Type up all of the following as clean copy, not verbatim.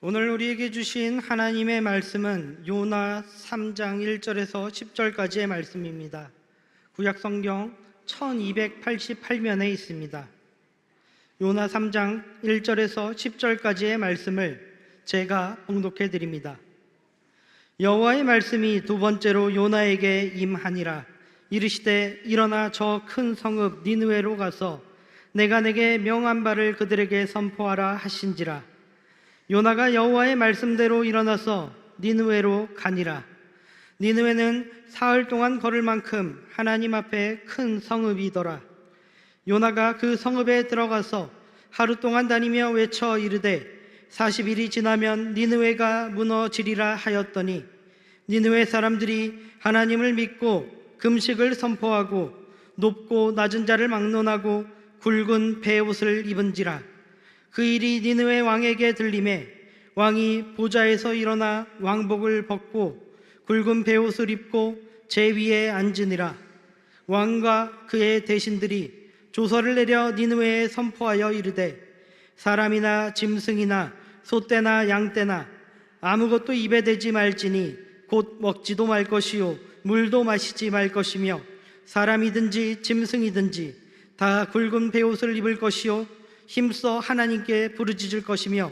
오늘 우리에게 주신 하나님의 말씀은 요나 3장 1절에서 10절까지의 말씀입니다. 구약성경 1288면에 있습니다. 요나 3장 1절에서 10절까지의 말씀을 제가 봉독해 드립니다. 여호와의 말씀이 두 번째로 요나에게 임하니라. 이르시되 일어나 저 큰 성읍 니느웨로 가서 내가 내게 명한 바를 그들에게 선포하라 하신지라. 요나가 여호와의 말씀대로 일어나서 니느웨로 가니라. 니느웨는 사흘 동안 걸을 만큼 하나님 앞에 큰 성읍이더라. 요나가 그 성읍에 들어가서 하루 동안 다니며 외쳐 이르되 40일이 지나면 니느웨가 무너지리라 하였더니 니느웨 사람들이 하나님을 믿고 금식을 선포하고 높고 낮은 자를 막론하고 굵은 베옷을 입은지라. 그 일이 니느웨 왕에게 들리매 왕이 보좌에서 일어나 왕복을 벗고 굵은 베옷을 입고 제 위에 앉으니라. 왕과 그의 대신들이 조서를 내려 니느웨에 선포하여 이르되 사람이나 짐승이나 소떼나 양떼나 아무것도 입에 대지 말지니 곧 먹지도 말 것이요 물도 마시지 말 것이며 사람이든지 짐승이든지 다 굵은 베옷을 입을 것이요 힘써 하나님께 부르짖을 것이며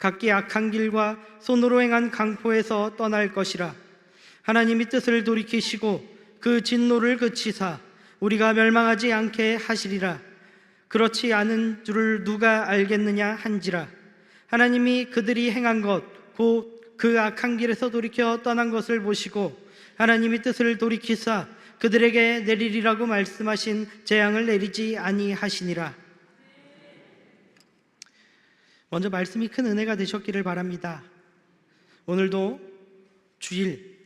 각기 악한 길과 손으로 행한 강포에서 떠날 것이라. 하나님이 뜻을 돌이키시고 그 진노를 그치사 우리가 멸망하지 않게 하시리라. 그렇지 않은 줄을 누가 알겠느냐 한지라. 하나님이 그들이 행한 것 곧 그 악한 길에서 돌이켜 떠난 것을 보시고 하나님이 뜻을 돌이키사 그들에게 내리리라고 말씀하신 재앙을 내리지 아니하시니라. 먼저 말씀이 큰 은혜가 되셨기를 바랍니다. 오늘도 주일,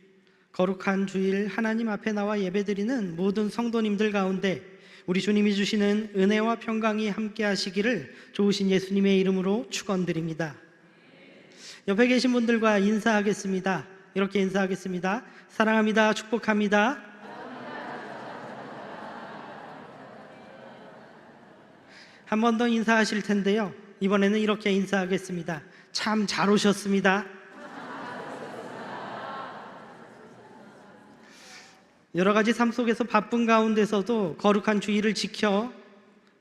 거룩한 주일 하나님 앞에 나와 예배드리는 모든 성도님들 가운데 우리 주님이 주시는 은혜와 평강이 함께 하시기를 좋으신 예수님의 이름으로 축원드립니다. 옆에 계신 분들과 인사하겠습니다. 이렇게 인사하겠습니다. 사랑합니다. 축복합니다. 한 번 더 인사하실 텐데요, 이번에는 이렇게 인사하겠습니다. 참 잘 오셨습니다. 여러 가지 삶 속에서 바쁜 가운데서도 거룩한 주일을 지켜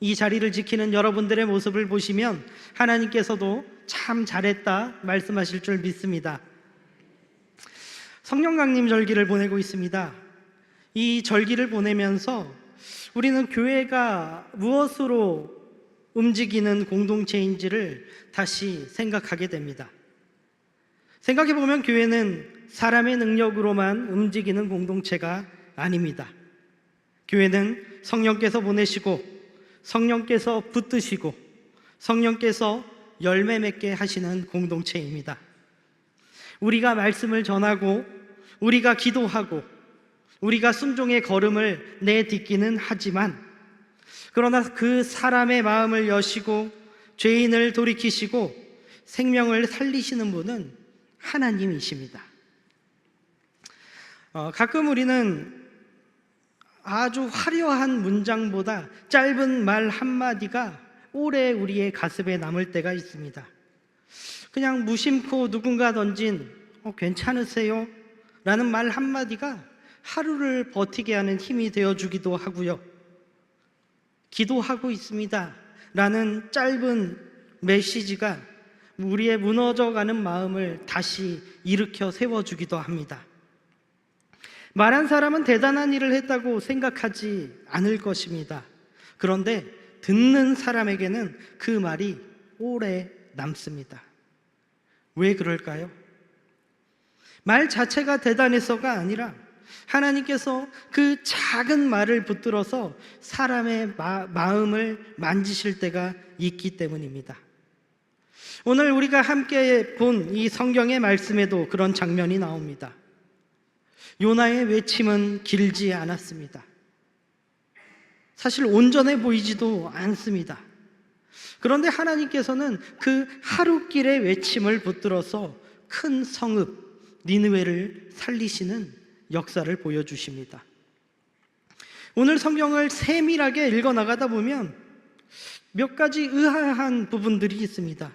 이 자리를 지키는 여러분들의 모습을 보시면 하나님께서도 참 잘했다 말씀하실 줄 믿습니다. 성령강림 절기를 보내고 있습니다. 이 절기를 보내면서 우리는 교회가 무엇으로 움직이는 공동체인지를 다시 생각하게 됩니다. 생각해보면 교회는 사람의 능력으로만 움직이는 공동체가 아닙니다. 교회는 성령께서 보내시고 성령께서 붙드시고 성령께서 열매 맺게 하시는 공동체입니다. 우리가 말씀을 전하고 우리가 기도하고 우리가 순종의 걸음을 내딛기는 하지만 그러나 그 사람의 마음을 여시고 죄인을 돌이키시고 생명을 살리시는 분은 하나님이십니다. 가끔 우리는 아주 화려한 문장보다 짧은 말 한마디가 오래 우리의 가슴에 남을 때가 있습니다. 그냥 무심코 누군가 던진 괜찮으세요? 라는 말 한마디가 하루를 버티게 하는 힘이 되어주기도 하고요. 기도하고 있습니다 라는 짧은 메시지가 우리의 무너져가는 마음을 다시 일으켜 세워주기도 합니다. 말한 사람은 대단한 일을 했다고 생각하지 않을 것입니다. 그런데 듣는 사람에게는 그 말이 오래 남습니다. 왜 그럴까요? 말 자체가 대단해서가 아니라 하나님께서 그 작은 말을 붙들어서 사람의 마음을 만지실 때가 있기 때문입니다. 오늘 우리가 함께 본 이 성경의 말씀에도 그런 장면이 나옵니다. 요나의 외침은 길지 않았습니다. 사실 온전해 보이지도 않습니다. 그런데 하나님께서는 그 하루길의 외침을 붙들어서 큰 성읍 니느웨를 살리시는 역사를 보여주십니다. 오늘 성경을 세밀하게 읽어나가다 보면 몇 가지 의아한 부분들이 있습니다.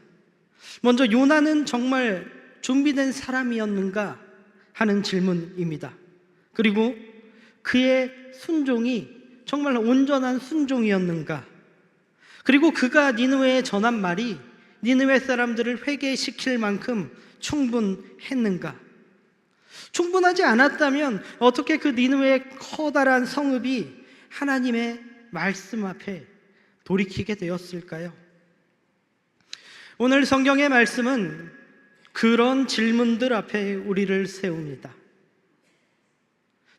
먼저 요나는 정말 준비된 사람이었는가 하는 질문입니다. 그리고 그의 순종이 정말 온전한 순종이었는가? 그리고 그가 니느웨에 전한 말이 니느웨 사람들을 회개시킬 만큼 충분했는가? 충분하지 않았다면 어떻게 그 니느웨의 커다란 성읍이 하나님의 말씀 앞에 돌이키게 되었을까요? 오늘 성경의 말씀은 그런 질문들 앞에 우리를 세웁니다.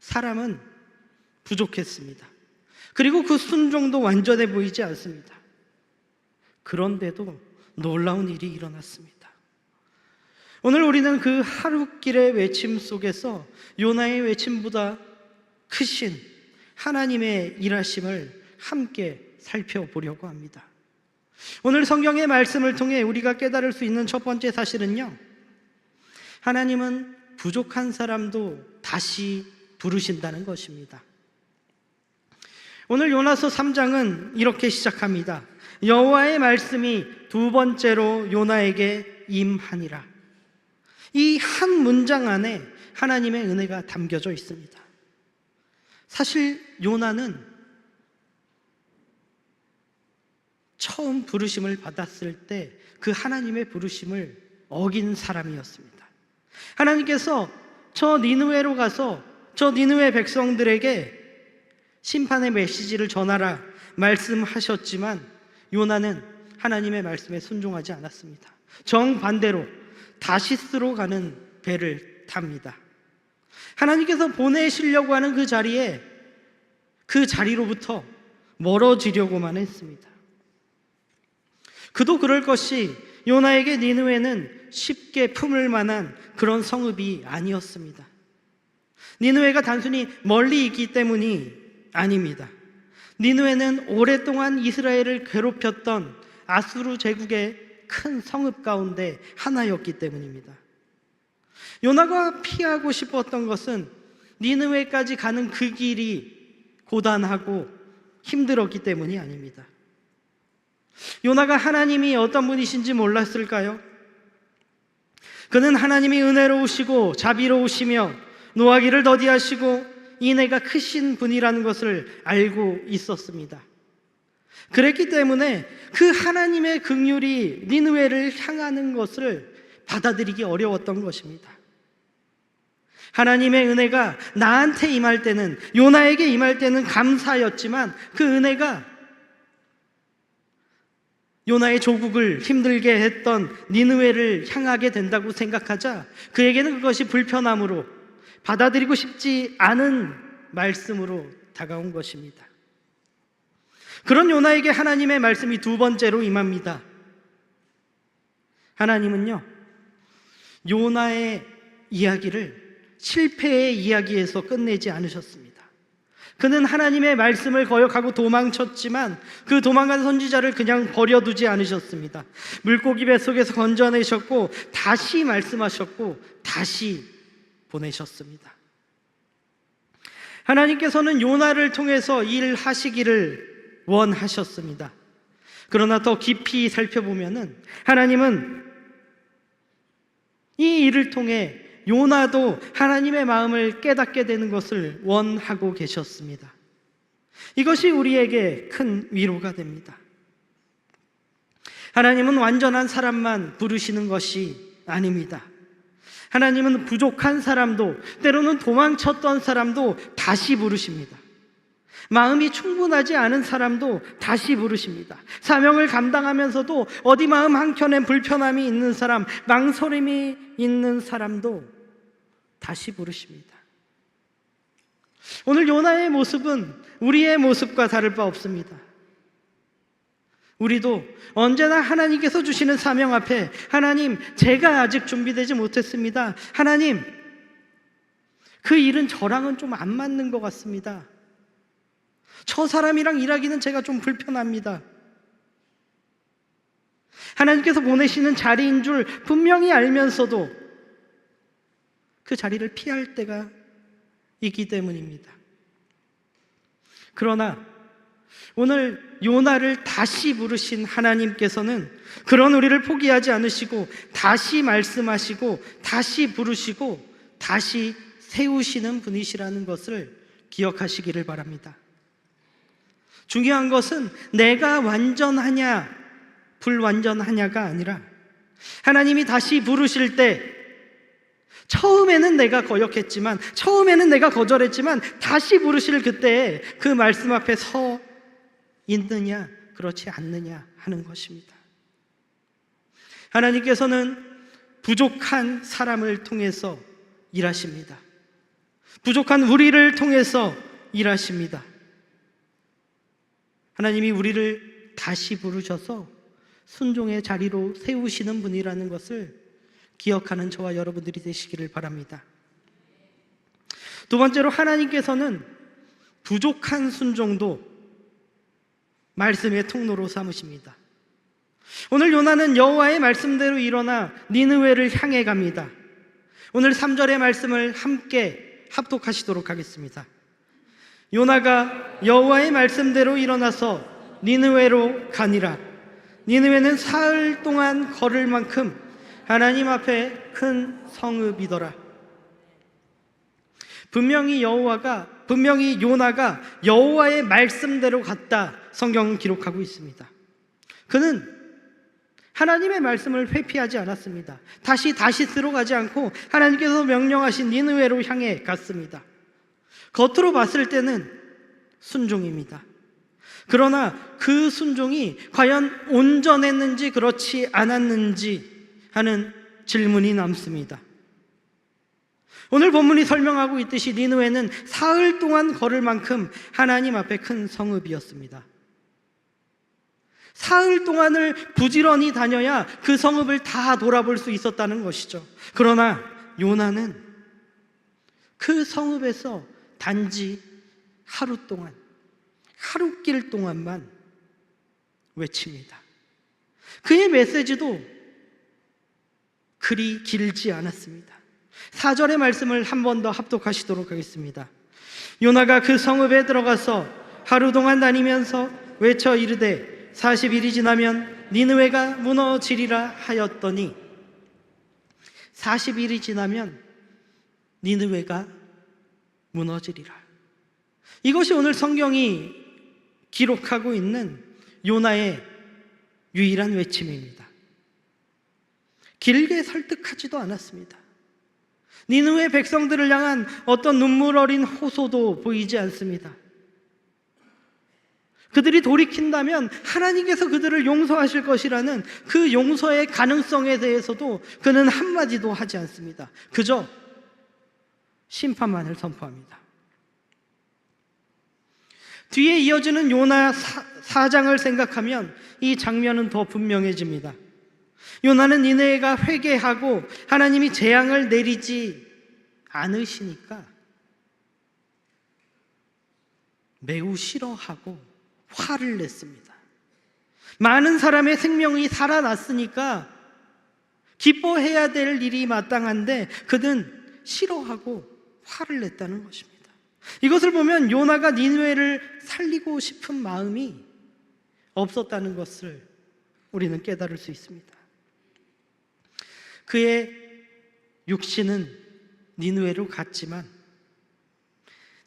사람은 부족했습니다. 그리고 그 순종도 완전해 보이지 않습니다. 그런데도 놀라운 일이 일어났습니다. 오늘 우리는 그 하룻길의 외침 속에서 요나의 외침보다 크신 하나님의 일하심을 함께 살펴보려고 합니다. 오늘 성경의 말씀을 통해 우리가 깨달을 수 있는 첫 번째 사실은요, 하나님은 부족한 사람도 다시 부르신다는 것입니다. 오늘 요나서 3장은 이렇게 시작합니다. 여호와의 말씀이 두 번째로 요나에게 임하니라. 이 한 문장 안에 하나님의 은혜가 담겨져 있습니다. 사실 요나는 처음 부르심을 받았을 때 그 하나님의 부르심을 어긴 사람이었습니다. 하나님께서 저 니느웨로 가서 저 니느웨 백성들에게 심판의 메시지를 전하라 말씀하셨지만 요나는 하나님의 말씀에 순종하지 않았습니다. 정반대로 다시스로 가는 배를 탑니다. 하나님께서 보내시려고 하는 그 자리에 그 자리로부터 멀어지려고만 했습니다. 그도 그럴 것이 요나에게 니느웨는 쉽게 품을 만한 그런 성읍이 아니었습니다. 니느웨가 단순히 멀리 있기 때문이 아닙니다. 니느웨는 오랫동안 이스라엘을 괴롭혔던 아수르 제국의 큰 성읍 가운데 하나였기 때문입니다. 요나가 피하고 싶었던 것은 니느웨까지 가는 그 길이 고단하고 힘들었기 때문이 아닙니다. 요나가 하나님이 어떤 분이신지 몰랐을까요? 그는 하나님이 은혜로우시고 자비로우시며 노하기를 더디하시고 인애가 크신 분이라는 것을 알고 있었습니다. 그랬기 때문에 그 하나님의 긍휼이 니느웨를 향하는 것을 받아들이기 어려웠던 것입니다. 하나님의 은혜가 나한테 임할 때는, 요나에게 임할 때는 감사였지만 그 은혜가 요나의 조국을 힘들게 했던 니느웨를 향하게 된다고 생각하자 그에게는 그것이 불편함으로 받아들이고 싶지 않은 말씀으로 다가온 것입니다. 그런 요나에게 하나님의 말씀이 두 번째로 임합니다. 하나님은요, 요나의 이야기를 실패의 이야기에서 끝내지 않으셨습니다. 그는 하나님의 말씀을 거역하고 도망쳤지만 그 도망간 선지자를 그냥 버려두지 않으셨습니다. 물고기 뱃속에서 건져내셨고 다시 말씀하셨고 다시 보내셨습니다. 하나님께서는 요나를 통해서 일하시기를 원하셨습니다. 그러나 더 깊이 살펴보면은 하나님은 이 일을 통해 요나도 하나님의 마음을 깨닫게 되는 것을 원하고 계셨습니다. 이것이 우리에게 큰 위로가 됩니다. 하나님은 완전한 사람만 부르시는 것이 아닙니다. 하나님은 부족한 사람도, 때로는 도망쳤던 사람도 다시 부르십니다. 마음이 충분하지 않은 사람도 다시 부르십니다. 사명을 감당하면서도 어디 마음 한켠에 불편함이 있는 사람, 망설임이 있는 사람도 다시 부르십니다. 오늘 요나의 모습은 우리의 모습과 다를 바 없습니다. 우리도 언제나 하나님께서 주시는 사명 앞에 하나님, 제가 아직 준비되지 못했습니다. 하나님, 그 일은 저랑은 좀 안 맞는 것 같습니다. 저 사람이랑 일하기는 제가 좀 불편합니다. 하나님께서 보내시는 자리인 줄 분명히 알면서도 그 자리를 피할 때가 있기 때문입니다. 그러나 오늘 요나를 다시 부르신 하나님께서는 그런 우리를 포기하지 않으시고 다시 말씀하시고 다시 부르시고 다시 세우시는 분이시라는 것을 기억하시기를 바랍니다. 중요한 것은 내가 완전하냐 불완전하냐가 아니라 하나님이 다시 부르실 때 처음에는 내가 거역했지만, 처음에는 내가 거절했지만 다시 부르실 그때 그 말씀 앞에 서 있느냐 그렇지 않느냐 하는 것입니다. 하나님께서는 부족한 사람을 통해서 일하십니다. 부족한 우리를 통해서 일하십니다. 하나님이 우리를 다시 부르셔서 순종의 자리로 세우시는 분이라는 것을 기억하는 저와 여러분들이 되시기를 바랍니다. 두 번째로, 하나님께서는 부족한 순종도 말씀의 통로로 삼으십니다. 오늘 요나는 여호와의 말씀대로 일어나 니느웨를 향해 갑니다. 오늘 3절의 말씀을 함께 합독하시도록 하겠습니다. 요나가 여호와의 말씀대로 일어나서 니느웨로 가니라. 니느웨는 사흘 동안 걸을 만큼 하나님 앞에 큰 성읍이더라. 분명히 요나가 여호와의 말씀대로 갔다 성경은 기록하고 있습니다. 그는 하나님의 말씀을 회피하지 않았습니다. 다시스로 가지 않고 하나님께서 명령하신 니느웨로 향해 갔습니다. 겉으로 봤을 때는 순종입니다. 그러나 그 순종이 과연 온전했는지 그렇지 않았는지 하는 질문이 남습니다. 오늘 본문이 설명하고 있듯이 니느웨는 사흘 동안 걸을 만큼 하나님 앞에 큰 성읍이었습니다. 사흘 동안을 부지런히 다녀야 그 성읍을 다 돌아볼 수 있었다는 것이죠. 그러나 요나는 그 성읍에서 단지 하루 동안, 하루길 동안만 외칩니다. 그의 메시지도 그리 길지 않았습니다. 4절의 말씀을 한 번 더 합독하시도록 하겠습니다. 요나가 그 성읍에 들어가서 하루 동안 다니면서 외쳐 이르되 40일이 지나면 니느웨가 무너지리라 하였더니 40일이 지나면 니느웨가 무너지리라. 이것이 오늘 성경이 기록하고 있는 요나의 유일한 외침입니다. 길게 설득하지도 않았습니다. 니느웨 백성들을 향한 어떤 눈물 어린 호소도 보이지 않습니다. 그들이 돌이킨다면 하나님께서 그들을 용서하실 것이라는 그 용서의 가능성에 대해서도 그는 한마디도 하지 않습니다. 그저 심판만을 선포합니다. 뒤에 이어지는 요나 4장을 생각하면 이 장면은 더 분명해집니다. 요나는 니느웨가 회개하고 하나님이 재앙을 내리지 않으시니까 매우 싫어하고 화를 냈습니다. 많은 사람의 생명이 살아났으니까 기뻐해야 될 일이 마땅한데 그는 싫어하고 화를 냈다는 것입니다. 이것을 보면 요나가 니느웨를 살리고 싶은 마음이 없었다는 것을 우리는 깨달을 수 있습니다. 그의 육신은 니느웨로 갔지만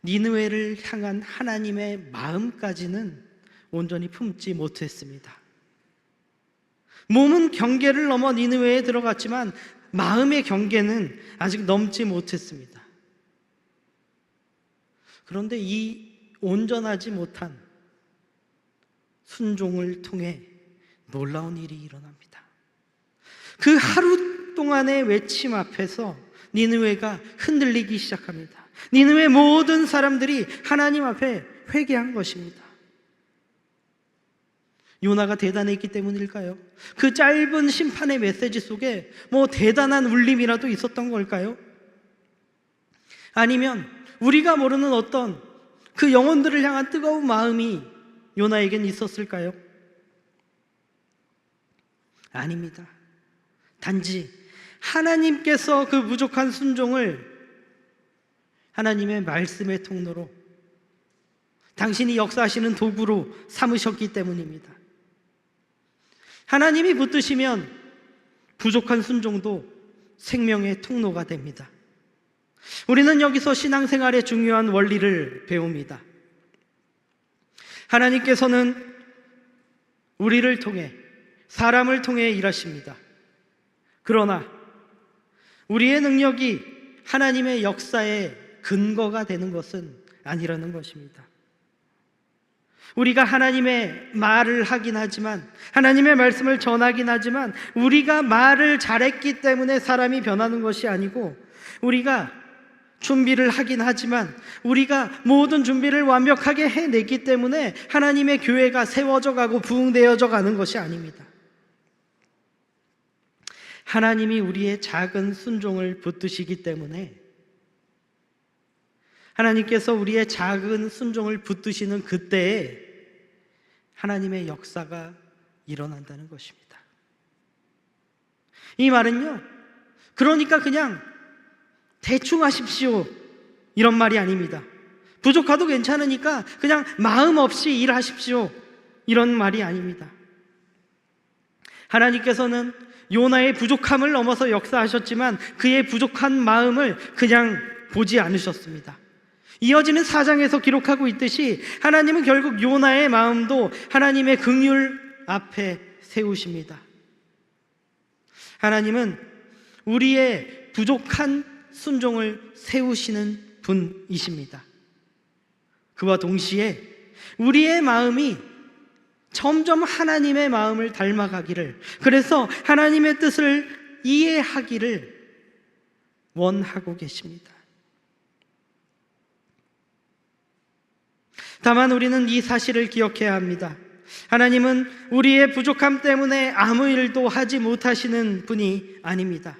니느웨를 향한 하나님의 마음까지는 온전히 품지 못했습니다. 몸은 경계를 넘어 니느웨에 들어갔지만 마음의 경계는 아직 넘지 못했습니다. 그런데 이 온전하지 못한 순종을 통해 놀라운 일이 일어납니다. 그 하루 동안의 외침 앞에서 니느웨가 흔들리기 시작합니다. 니느웨 모든 사람들이 하나님 앞에 회개한 것입니다. 요나가 대단했기 때문일까요? 그 짧은 심판의 메시지 속에 대단한 울림이라도 있었던 걸까요? 아니면 우리가 모르는 어떤 그 영혼들을 향한 뜨거운 마음이 요나에겐 있었을까요? 아닙니다. 단지 하나님께서 그 부족한 순종을 하나님의 말씀의 통로로 당신이 역사하시는 도구로 삼으셨기 때문입니다. 하나님이 붙드시면 부족한 순종도 생명의 통로가 됩니다. 우리는 여기서 신앙생활의 중요한 원리를 배웁니다. 하나님께서는 우리를 통해, 사람을 통해 일하십니다. 그러나 우리의 능력이 하나님의 역사의 근거가 되는 것은 아니라는 것입니다. 우리가 하나님의 말을 하긴 하지만, 하나님의 말씀을 전하긴 하지만, 우리가 말을 잘했기 때문에 사람이 변하는 것이 아니고, 우리가 준비를 하긴 하지만 우리가 모든 준비를 완벽하게 해냈기 때문에 하나님의 교회가 세워져 가고 부흥되어져 가는 것이 아닙니다. 하나님이 우리의 작은 순종을 붙드시기 때문에, 하나님께서 우리의 작은 순종을 붙드시는 그때에 하나님의 역사가 일어난다는 것입니다. 이 말은요, 그러니까 그냥 대충 하십시오 이런 말이 아닙니다. 부족하도 괜찮으니까 그냥 마음 없이 일하십시오 이런 말이 아닙니다. 하나님께서는 요나의 부족함을 넘어서 역사하셨지만 그의 부족한 마음을 그냥 보지 않으셨습니다. 이어지는 4장에서 기록하고 있듯이 하나님은 결국 요나의 마음도 하나님의 긍휼 앞에 세우십니다. 하나님은 우리의 부족한 순종을 세우시는 분이십니다. 그와 동시에 우리의 마음이 점점 하나님의 마음을 닮아가기를, 그래서 하나님의 뜻을 이해하기를 원하고 계십니다. 다만 우리는 이 사실을 기억해야 합니다. 하나님은 우리의 부족함 때문에 아무 일도 하지 못하시는 분이 아닙니다.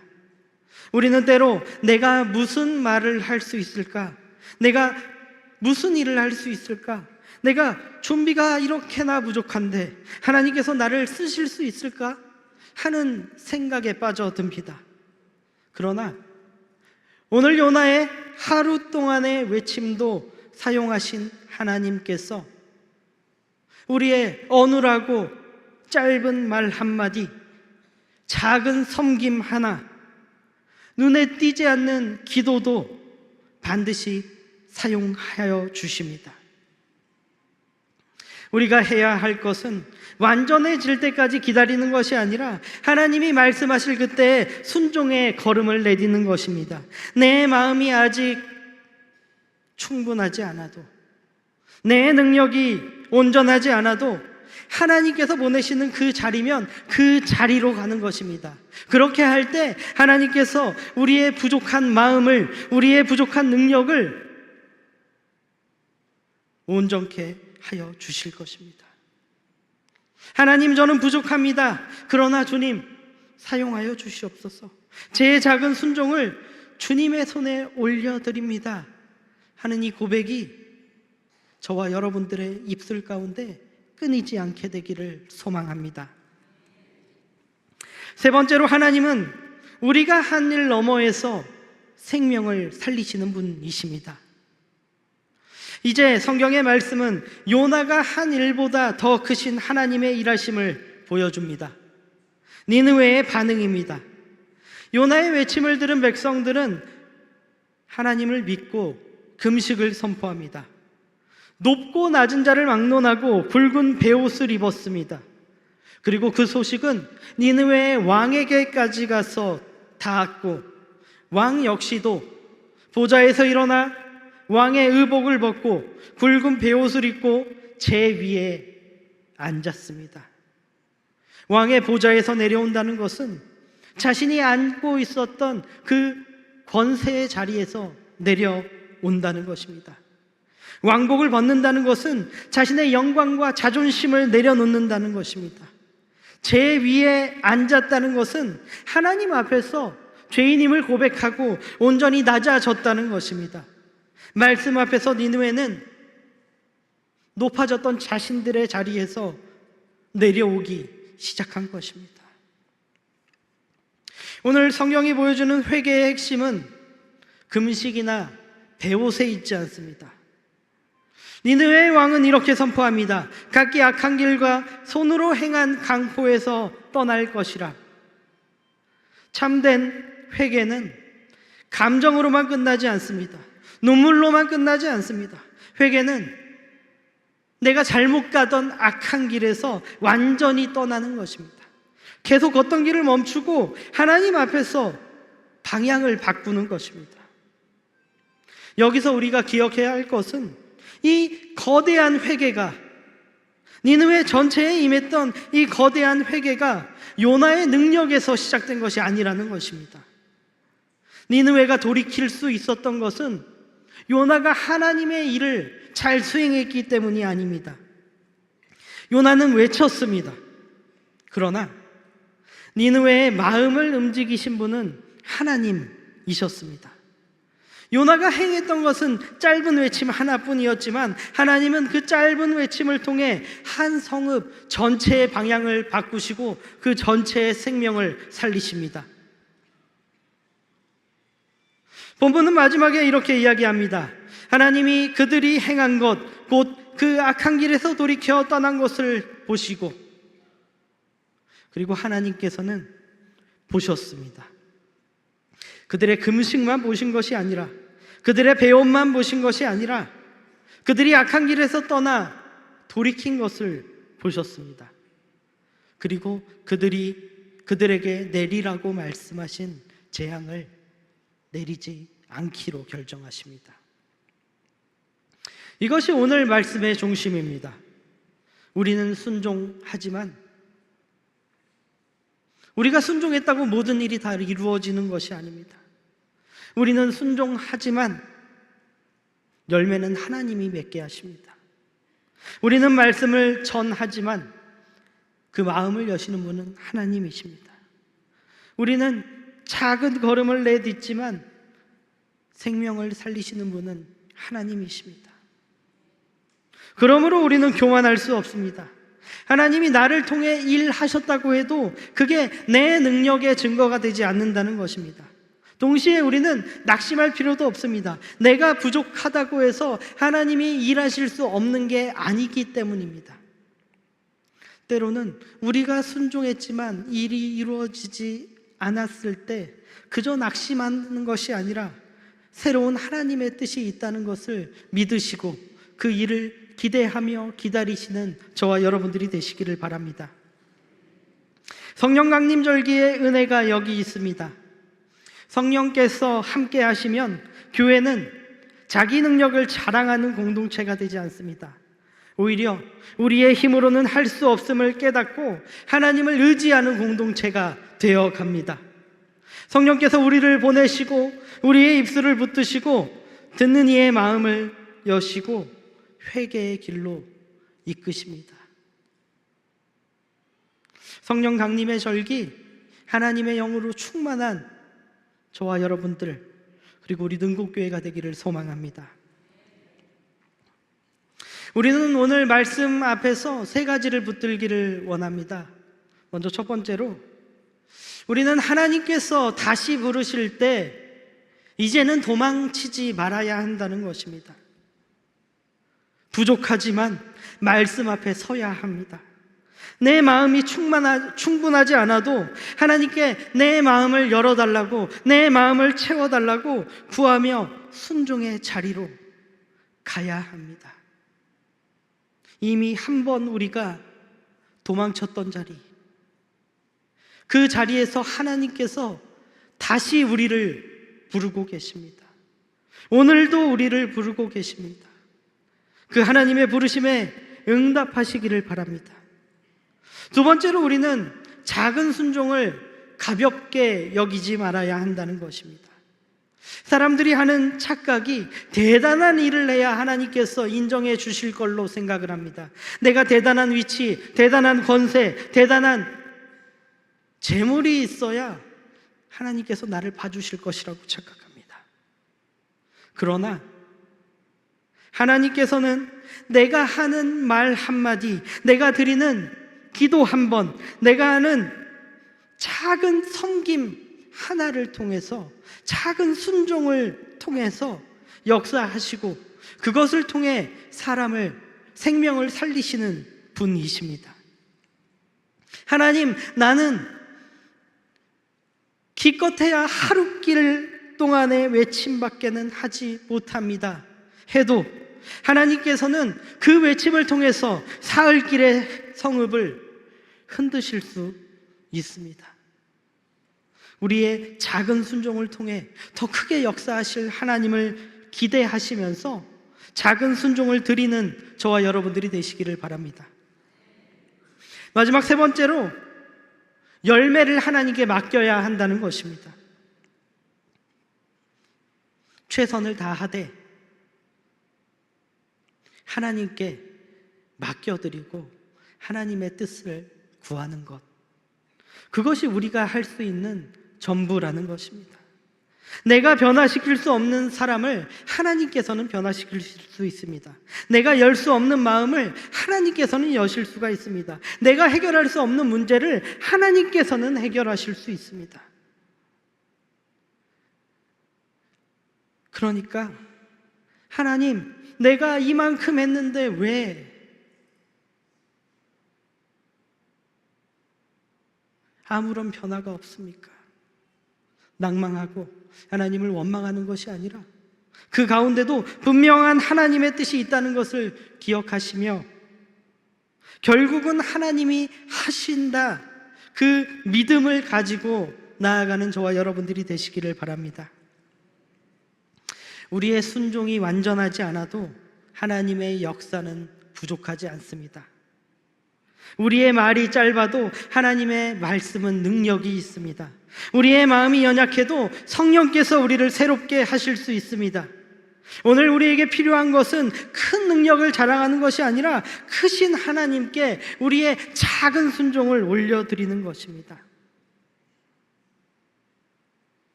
우리는 때로 내가 무슨 말을 할 수 있을까? 내가 무슨 일을 할 수 있을까? 내가 준비가 이렇게나 부족한데 하나님께서 나를 쓰실 수 있을까? 하는 생각에 빠져듭니다. 그러나 오늘 요나의 하루 동안의 외침도 사용하신 하나님께서 우리의 어눌하고 짧은 말 한마디, 작은 섬김 하나, 눈에 띄지 않는 기도도 반드시 사용하여 주십니다. 우리가 해야 할 것은 완전해질 때까지 기다리는 것이 아니라 하나님이 말씀하실 그때 순종의 걸음을 내딛는 것입니다. 내 마음이 아직 충분하지 않아도, 내 능력이 온전하지 않아도 하나님께서 보내시는 그 자리면 그 자리로 가는 것입니다. 그렇게 할 때 하나님께서 우리의 부족한 마음을, 우리의 부족한 능력을 온전케 하여 주실 것입니다. 하나님, 저는 부족합니다. 그러나 주님, 사용하여 주시옵소서. 제 작은 순종을 주님의 손에 올려드립니다 하는 이 고백이 저와 여러분들의 입술 가운데 끊이지 않게 되기를 소망합니다. 세 번째로, 하나님은 우리가 한 일 너머에서 생명을 살리시는 분이십니다. 이제 성경의 말씀은 요나가 한 일보다 더 크신 하나님의 일하심을 보여줍니다. 니느웨의 반응입니다. 요나의 외침을 들은 백성들은 하나님을 믿고 금식을 선포합니다. 높고 낮은 자를 막론하고 붉은 베옷을 입었습니다. 그리고 그 소식은 니느웨의 왕에게까지 가서 닿았고, 왕 역시도 보좌에서 일어나 왕의 의복을 벗고 붉은 베옷을 입고 제 위에 앉았습니다. 왕의 보좌에서 내려온다는 것은 자신이 앉고 있었던 그 권세의 자리에서 내려온다는 것입니다. 왕복을 벗는다는 것은 자신의 영광과 자존심을 내려놓는다는 것입니다. 제 위에 앉았다는 것은 하나님 앞에서 죄인임을 고백하고 온전히 낮아졌다는 것입니다. 말씀 앞에서 니느웨는 높아졌던 자신들의 자리에서 내려오기 시작한 것입니다. 오늘 성경이 보여주는 회개의 핵심은 금식이나 베옷에 있지 않습니다. 니느웨의 왕은 이렇게 선포합니다. 각기 악한 길과 손으로 행한 강포에서 떠날 것이라. 참된 회개는 감정으로만 끝나지 않습니다. 눈물로만 끝나지 않습니다. 회개는 내가 잘못 가던 악한 길에서 완전히 떠나는 것입니다. 계속 걷던 길을 멈추고 하나님 앞에서 방향을 바꾸는 것입니다. 여기서 우리가 기억해야 할 것은 이 거대한 회개가, 니느웨 전체에 임했던 이 거대한 회개가 요나의 능력에서 시작된 것이 아니라는 것입니다. 니느웨가 돌이킬 수 있었던 것은 요나가 하나님의 일을 잘 수행했기 때문이 아닙니다. 요나는 외쳤습니다. 그러나 니느웨의 마음을 움직이신 분은 하나님이셨습니다. 요나가 행했던 것은 짧은 외침 하나뿐이었지만 하나님은 그 짧은 외침을 통해 한 성읍 전체의 방향을 바꾸시고 그 전체의 생명을 살리십니다. 본문은 마지막에 이렇게 이야기합니다. 하나님이 그들이 행한 것, 곧 그 악한 길에서 돌이켜 떠난 것을 보시고, 그리고 하나님께서는 보셨습니다. 그들의 금식만 보신 것이 아니라, 그들의 배움만 보신 것이 아니라 그들이 악한 길에서 떠나 돌이킨 것을 보셨습니다. 그리고 그들에게 내리라고 말씀하신 재앙을 내리지 않기로 결정하십니다. 이것이 오늘 말씀의 중심입니다. 우리는 순종하지만 우리가 순종했다고 모든 일이 다 이루어지는 것이 아닙니다. 우리는 순종하지만 열매는 하나님이 맺게 하십니다. 우리는 말씀을 전하지만 그 마음을 여시는 분은 하나님이십니다. 우리는 작은 걸음을 내딛지만 생명을 살리시는 분은 하나님이십니다. 그러므로 우리는 교만할 수 없습니다. 하나님이 나를 통해 일하셨다고 해도 그게 내 능력의 증거가 되지 않는다는 것입니다. 동시에 우리는 낙심할 필요도 없습니다. 내가 부족하다고 해서 하나님이 일하실 수 없는 게 아니기 때문입니다. 때로는 우리가 순종했지만 일이 이루어지지 않았을 때 그저 낙심하는 것이 아니라 새로운 하나님의 뜻이 있다는 것을 믿으시고 그 일을 기대하며 기다리시는 저와 여러분들이 되시기를 바랍니다. 성령 강림절기의 은혜가 여기 있습니다. 성령께서 함께 하시면 교회는 자기 능력을 자랑하는 공동체가 되지 않습니다. 오히려 우리의 힘으로는 할 수 없음을 깨닫고 하나님을 의지하는 공동체가 되어 갑니다. 성령께서 우리를 보내시고 우리의 입술을 붙드시고 듣는 이의 마음을 여시고 회개의 길로 이끄십니다. 성령 강림의 절기, 하나님의 영으로 충만한 저와 여러분들, 그리고 우리 능곡교회가 되기를 소망합니다. 우리는 오늘 말씀 앞에서 세 가지를 붙들기를 원합니다. 먼저 첫 번째로, 우리는 하나님께서 다시 부르실 때 이제는 도망치지 말아야 한다는 것입니다. 부족하지만 말씀 앞에 서야 합니다. 내 마음이 충분하지 않아도 하나님께 내 마음을 열어달라고, 내 마음을 채워달라고 구하며 순종의 자리로 가야 합니다. 이미 한 번 우리가 도망쳤던 자리, 그 자리에서 하나님께서 다시 우리를 부르고 계십니다. 오늘도 우리를 부르고 계십니다. 그 하나님의 부르심에 응답하시기를 바랍니다. 두 번째로, 우리는 작은 순종을 가볍게 여기지 말아야 한다는 것입니다. 사람들이 하는 착각이 대단한 일을 해야 하나님께서 인정해 주실 걸로 생각을 합니다. 내가 대단한 위치, 대단한 권세, 대단한 재물이 있어야 하나님께서 나를 봐주실 것이라고 착각합니다. 그러나 하나님께서는 내가 하는 말 한마디, 내가 드리는 기도 한 번, 내가 하는 작은 섬김 하나를 통해서, 작은 순종을 통해서 역사하시고 그것을 통해 생명을 살리시는 분이십니다. 하나님, 나는 기껏해야 하루길 동안의 외침밖에는 하지 못합니다 해도 하나님께서는 그 외침을 통해서 사흘길의 성읍을 흔드실 수 있습니다. 우리의 작은 순종을 통해 더 크게 역사하실 하나님을 기대하시면서 작은 순종을 드리는 저와 여러분들이 되시기를 바랍니다. 마지막 세 번째로 열매를 하나님께 맡겨야 한다는 것입니다. 최선을 다하되 하나님께 맡겨드리고 하나님의 뜻을 구하는 것, 그것이 우리가 할 수 있는 전부라는 것입니다. 내가 변화시킬 수 없는 사람을 하나님께서는 변화시킬 수 있습니다. 내가 열 수 없는 마음을 하나님께서는 여실 수가 있습니다. 내가 해결할 수 없는 문제를 하나님께서는 해결하실 수 있습니다. 그러니까 하나님, 내가 이만큼 했는데 왜 아무런 변화가 없습니까? 낭망하고 하나님을 원망하는 것이 아니라 그 가운데도 분명한 하나님의 뜻이 있다는 것을 기억하시며 결국은 하나님이 하신다, 그 믿음을 가지고 나아가는 저와 여러분들이 되시기를 바랍니다. 우리의 순종이 완전하지 않아도 하나님의 역사는 부족하지 않습니다. 우리의 말이 짧아도 하나님의 말씀은 능력이 있습니다. 우리의 마음이 연약해도 성령께서 우리를 새롭게 하실 수 있습니다. 오늘 우리에게 필요한 것은 큰 능력을 자랑하는 것이 아니라 크신 하나님께 우리의 작은 순종을 올려드리는 것입니다.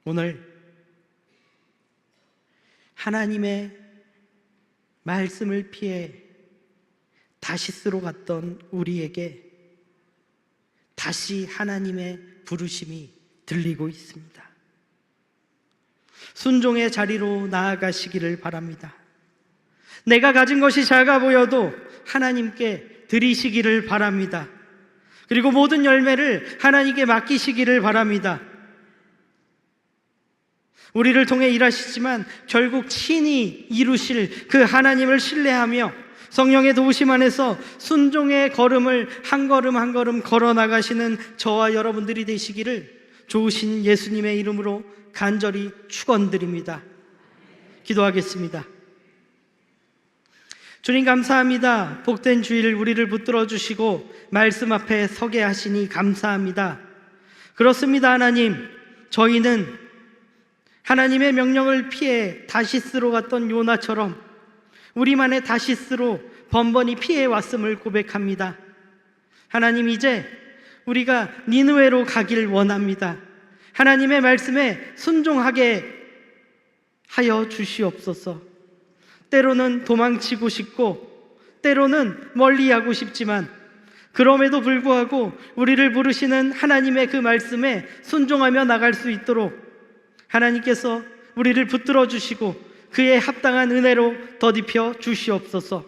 오늘 하나님의 말씀을 피해 다시스로 갔던 우리에게 다시 하나님의 부르심이 들리고 있습니다. 순종의 자리로 나아가시기를 바랍니다. 내가 가진 것이 작아 보여도 하나님께 드리시기를 바랍니다. 그리고 모든 열매를 하나님께 맡기시기를 바랍니다. 우리를 통해 일하시지만 결국 친히 이루실 그 하나님을 신뢰하며 성령의 도우심 안에서 순종의 걸음을 한 걸음 한 걸음 걸어 나가시는 저와 여러분들이 되시기를 좋으신 예수님의 이름으로 간절히 축원드립니다. 기도하겠습니다. 주님, 감사합니다. 복된 주일 우리를 붙들어 주시고 말씀 앞에 서게 하시니 감사합니다. 그렇습니다. 하나님, 저희는 하나님의 명령을 피해 다시스로 갔던 요나처럼 우리만의 다시스로 번번이 피해 왔음을 고백합니다. 하나님, 이제 우리가 니느웨로 가길 원합니다. 하나님의 말씀에 순종하게 하여 주시옵소서. 때로는 도망치고 싶고 때로는 멀리하고 싶지만 그럼에도 불구하고 우리를 부르시는 하나님의 그 말씀에 순종하며 나갈 수 있도록 하나님께서 우리를 붙들어 주시고 그에 합당한 은혜로 덧입혀 주시옵소서.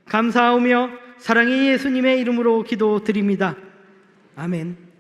감사하며 사랑의 예수님의 이름으로 기도드립니다. 아멘.